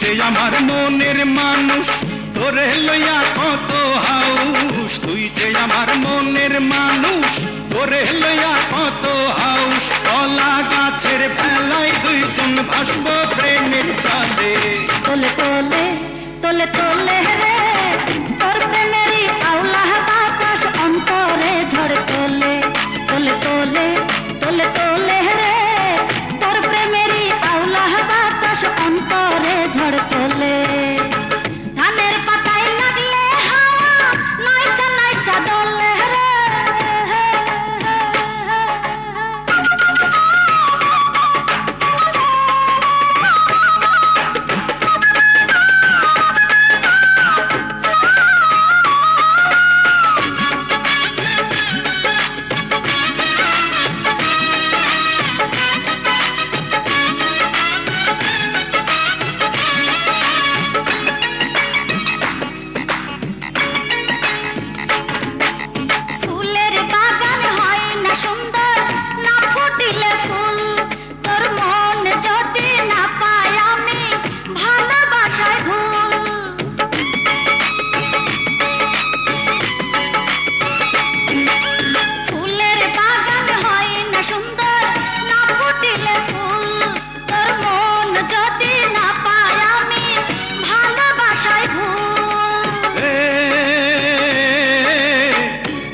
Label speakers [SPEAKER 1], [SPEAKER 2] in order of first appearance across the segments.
[SPEAKER 1] যে আমার মনের মানুষ, তোরে লইয়া কত হাউস। তুই যে আমার মনের মানুষ, তোরে লইয়া কত হাউস। কলা গাছের ভেলায় দুইজন ভাসব প্রেমের চাঁদে।
[SPEAKER 2] তোলে তোলে তোলে তোলে রে তোর প্রেমেরই আওলা বাতাস অন্তরে ঝড় তোলে। তোলে তোলে তোলে তোলে রে তোর প্রেমেরই আওলা বাতাস অন্তরে ঝড় তোলে। ধানের পাতায় লাগলে হাওয়া নাইচা নাইচা দোলে রে।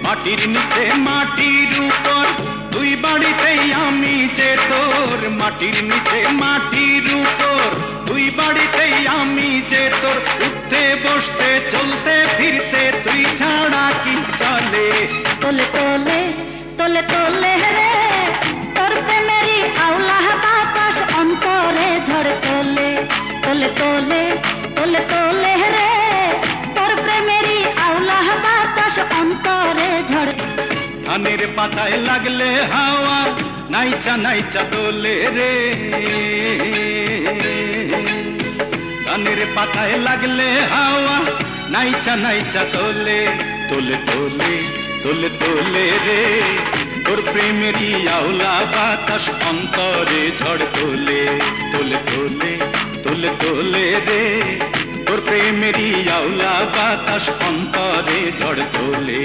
[SPEAKER 1] মাটির নিচে মাটির উপর দুই বাড়িতেই আমি যে তোর। মাটির নিচে মাটির উপর দুই বাড়িতেই আমি যে তোর। উঠতে বসতে চলতে ফিরতে তুই ছাড়া কি চলে।
[SPEAKER 2] তোলে তোলে তোলে তোলে রে তোর প্রেমেরই আওলা বাতাস অন্তরে ঝড় তোলে। তোলে তোলে তোলে তোলে রে তোর প্রেমেরই আওলা বাতাস অন্তরে ঝড়।
[SPEAKER 1] ধানের পাতায় লাগলে হাওয়া নাইচা নাইচা দোলে রে। ধানের পাতায় লাগলে হাওয়া নাইচা নাইচা দোলে। তোলে তোলে তোলে তোলে রে তোর প্রেমেরই আওলা বাতাস অন্তরে ঝড় তোলে। তোলে তোলে তোলে তোলে রে তোর প্রেমেরই আওলা বাতাস অন্তরে ঝড় তোলে।